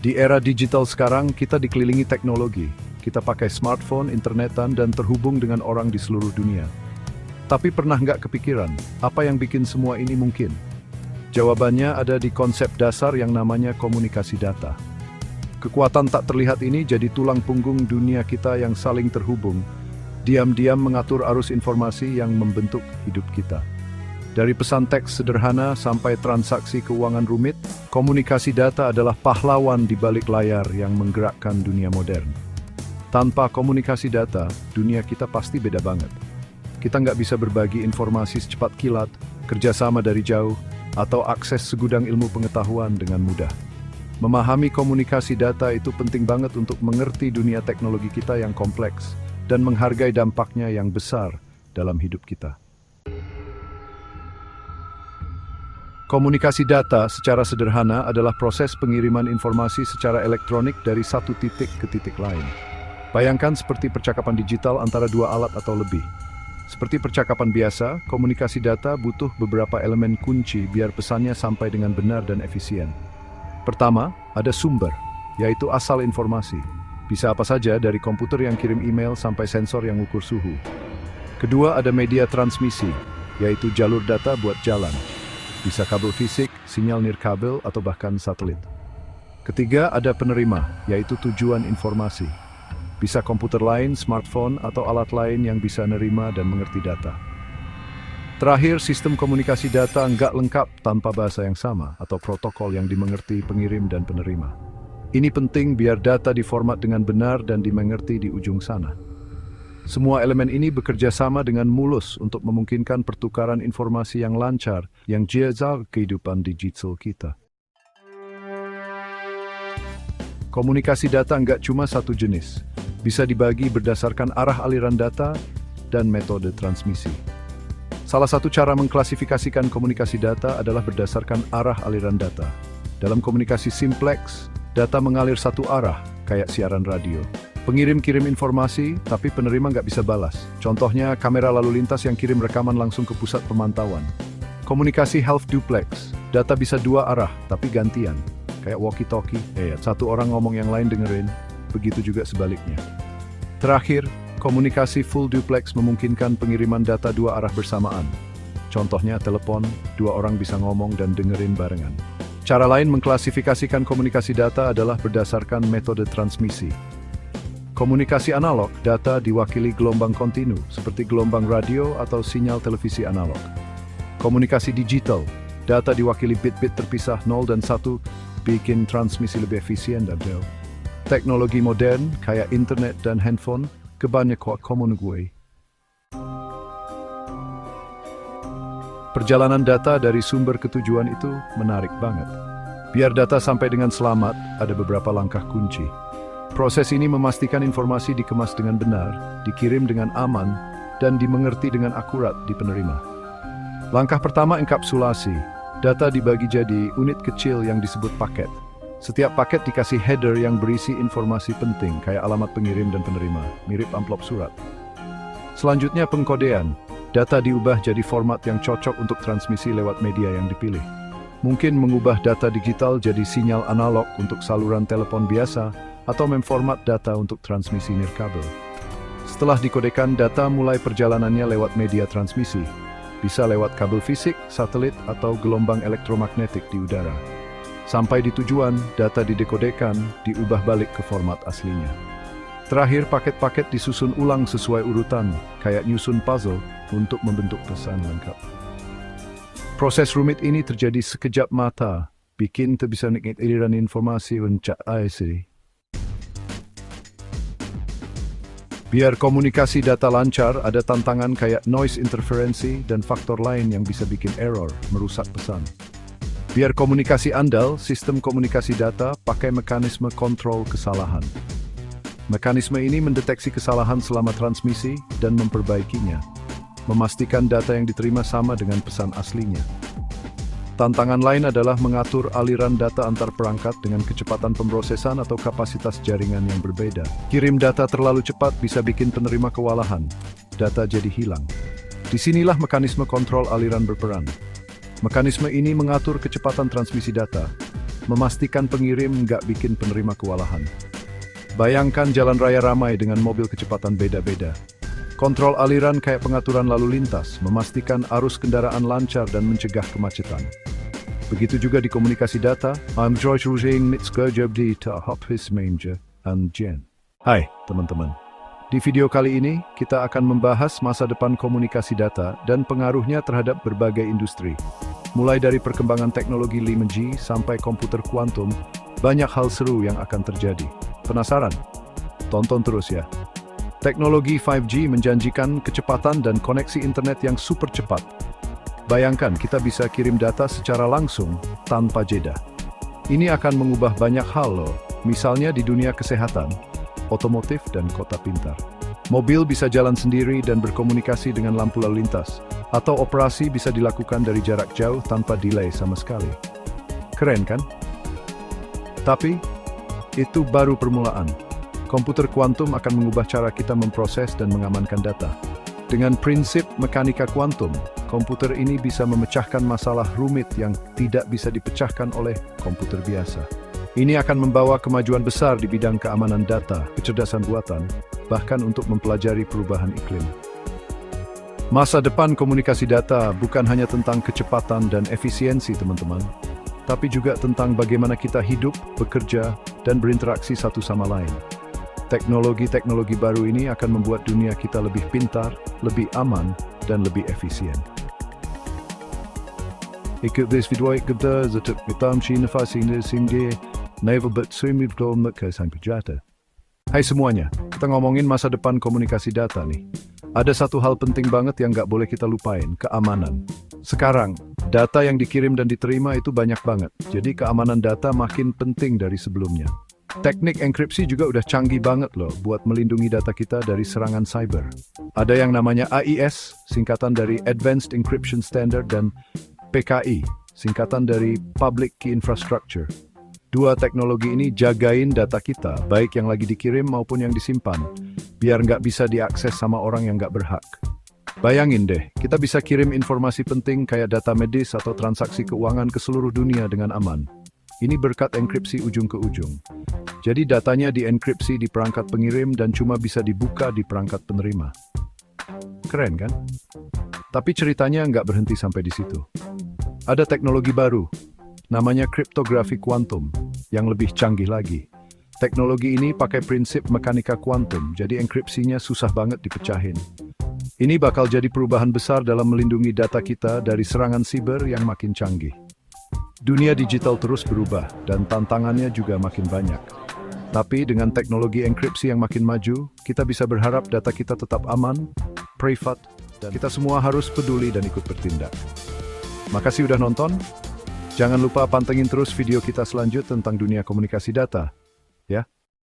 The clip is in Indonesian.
Di era digital sekarang, kita dikelilingi teknologi. Kita pakai smartphone, internetan, dan terhubung dengan orang di seluruh dunia. Tapi pernah nggak kepikiran, apa yang bikin semua ini mungkin? Jawabannya ada di konsep dasar yang namanya komunikasi data. Kekuatan tak terlihat ini jadi tulang punggung dunia kita yang saling terhubung, diam-diam mengatur arus informasi yang membentuk hidup kita. Dari pesan teks sederhana sampai transaksi keuangan rumit, komunikasi data adalah pahlawan di balik layar yang menggerakkan dunia modern. Tanpa komunikasi data, dunia kita pasti beda banget. Kita nggak bisa berbagi informasi secepat kilat, kerjasama dari jauh, atau akses segudang ilmu pengetahuan dengan mudah. Memahami komunikasi data itu penting banget untuk mengerti dunia teknologi kita yang kompleks dan menghargai dampaknya yang besar dalam hidup kita. Komunikasi data secara sederhana adalah proses pengiriman informasi secara elektronik dari satu titik ke titik lain. Bayangkan seperti percakapan digital antara dua alat atau lebih. Seperti percakapan biasa, komunikasi data butuh beberapa elemen kunci biar pesannya sampai dengan benar dan efisien. Pertama, ada sumber, yaitu asal informasi. Bisa apa saja dari komputer yang kirim email sampai sensor yang ukur suhu. Kedua, ada media transmisi, yaitu jalur data buat jalan. Bisa kabel fisik, sinyal nirkabel, atau bahkan satelit. Ketiga, ada penerima, yaitu tujuan informasi. Bisa komputer lain, smartphone, atau alat lain yang bisa nerima dan mengerti data. Terakhir, sistem komunikasi data nggak lengkap tanpa bahasa yang sama atau protokol yang dimengerti pengirim dan penerima. Ini penting biar data diformat dengan benar dan dimengerti di ujung sana. Semua elemen ini bekerja sama dengan mulus untuk memungkinkan pertukaran informasi yang lancar yang jazal kehidupan digital kita. Komunikasi data nggak cuma satu jenis. Bisa dibagi berdasarkan arah aliran data dan metode transmisi. Salah satu cara mengklasifikasikan komunikasi data adalah berdasarkan arah aliran data. Dalam komunikasi simplex, data mengalir satu arah, kayak siaran radio. Pengirim kirim informasi, tapi penerima nggak bisa balas. Contohnya, kamera lalu lintas yang kirim rekaman langsung ke pusat pemantauan. Komunikasi half duplex, data bisa dua arah, tapi gantian. Kayak walkie-talkie, satu orang ngomong yang lain dengerin, begitu juga sebaliknya. Terakhir, komunikasi full duplex memungkinkan pengiriman data dua arah bersamaan. Contohnya telepon, dua orang bisa ngomong dan dengerin barengan. Cara lain mengklasifikasikan komunikasi data adalah berdasarkan metode transmisi. Komunikasi analog, data diwakili gelombang kontinu, seperti gelombang radio atau sinyal televisi analog. Komunikasi digital, data diwakili bit-bit terpisah 0 dan 1, bikin transmisi lebih efisien dan jauh. Teknologi modern, kayak internet dan handphone, kebanyakan komunikasi. Perjalanan data dari sumber ke tujuan itu menarik banget. Biar data sampai dengan selamat, ada beberapa langkah kunci. Proses ini memastikan informasi dikemas dengan benar, dikirim dengan aman, dan dimengerti dengan akurat di penerima. Langkah pertama, enkapsulasi. Data dibagi jadi unit kecil yang disebut paket. Setiap paket dikasih header yang berisi informasi penting, kayak alamat pengirim dan penerima, mirip amplop surat. Selanjutnya, pengkodean. Data diubah jadi format yang cocok untuk transmisi lewat media yang dipilih. Mungkin mengubah data digital jadi sinyal analog untuk saluran telepon biasa, atau memformat data untuk transmisi nirkabel. Setelah dikodekan, data mulai perjalanannya lewat media transmisi. Bisa lewat kabel fisik, satelit, atau gelombang elektromagnetik di udara. Sampai di tujuan, data didekodekan, diubah balik ke format aslinya. Terakhir, paket-paket disusun ulang sesuai urutan, kayak nyusun puzzle, untuk membentuk pesan lengkap. Proses rumit ini terjadi sekejap mata, bikin bisa nikmat aliran informasi untuk IC. Biar komunikasi data lancar, ada tantangan kayak noise interferensi dan faktor lain yang bisa bikin error, merusak pesan. Biar komunikasi andal, sistem komunikasi data pakai mekanisme kontrol kesalahan. Mekanisme ini mendeteksi kesalahan selama transmisi dan memperbaikinya, memastikan data yang diterima sama dengan pesan aslinya. Tantangan lain adalah mengatur aliran data antar perangkat dengan kecepatan pemrosesan atau kapasitas jaringan yang berbeda. Kirim data terlalu cepat bisa bikin penerima kewalahan. Data jadi hilang. Disinilah mekanisme kontrol aliran berperan. Mekanisme ini mengatur kecepatan transmisi data, memastikan pengirim nggak bikin penerima kewalahan. Bayangkan jalan raya ramai dengan mobil kecepatan beda-beda. Kontrol aliran kayak pengaturan lalu lintas, memastikan arus kendaraan lancar dan mencegah kemacetan. Begitu juga di komunikasi data. I'm George Rujing Mitskajabdi Tahap Hismanger and Jen. Hai teman-teman. Di video kali ini, kita akan membahas masa depan komunikasi data dan pengaruhnya terhadap berbagai industri. Mulai dari perkembangan teknologi 5G sampai komputer kuantum, banyak hal seru yang akan terjadi. Penasaran? Tonton terus ya. Teknologi 5G menjanjikan kecepatan dan koneksi internet yang super cepat. Bayangkan kita bisa kirim data secara langsung, tanpa jeda. Ini akan mengubah banyak hal loh, misalnya di dunia kesehatan, otomotif, dan kota pintar. Mobil bisa jalan sendiri dan berkomunikasi dengan lampu lalu lintas, atau operasi bisa dilakukan dari jarak jauh tanpa delay sama sekali. Keren kan? Tapi, itu baru permulaan. Komputer kuantum akan mengubah cara kita memproses dan mengamankan data. Dengan prinsip mekanika kuantum, komputer ini bisa memecahkan masalah rumit yang tidak bisa dipecahkan oleh komputer biasa. Ini akan membawa kemajuan besar di bidang keamanan data, kecerdasan buatan, bahkan untuk mempelajari perubahan iklim. Masa depan komunikasi data bukan hanya tentang kecepatan dan efisiensi, teman-teman, tapi juga tentang bagaimana kita hidup, bekerja, dan berinteraksi satu sama lain. Teknologi-teknologi baru ini akan membuat dunia kita lebih pintar, lebih aman, dan lebih efisien. Ikut this video kita zatut hitam China fasing singge naval but sumi belum kesan pejata. Hai semuanya, kita ngomongin masa depan komunikasi data nih. Ada satu hal penting banget yang nggak boleh kita lupain, keamanan. Sekarang, data yang dikirim dan diterima itu banyak banget, jadi keamanan data makin penting dari sebelumnya. Teknik enkripsi juga udah canggih banget loh buat melindungi data kita dari serangan cyber. Ada yang namanya AES, singkatan dari Advanced Encryption Standard, dan PKI, singkatan dari Public Key Infrastructure. Dua teknologi ini jagain data kita, baik yang lagi dikirim maupun yang disimpan, biar nggak bisa diakses sama orang yang nggak berhak. Bayangin deh, kita bisa kirim informasi penting kayak data medis atau transaksi keuangan ke seluruh dunia dengan aman. Ini berkat enkripsi ujung ke ujung. Jadi datanya dienkripsi di perangkat pengirim dan cuma bisa dibuka di perangkat penerima. Keren kan? Tapi ceritanya nggak berhenti sampai di situ. Ada teknologi baru, namanya kriptografi kuantum, yang lebih canggih lagi. Teknologi ini pakai prinsip mekanika kuantum, jadi enkripsinya susah banget dipecahin. Ini bakal jadi perubahan besar dalam melindungi data kita dari serangan siber yang makin canggih. Dunia digital terus berubah, dan tantangannya juga makin banyak. Tapi dengan teknologi enkripsi yang makin maju, kita bisa berharap data kita tetap aman, privat, dan kita semua harus peduli dan ikut bertindak. Makasih udah nonton. Jangan lupa pantengin terus video kita selanjutnya tentang dunia komunikasi data. Ya.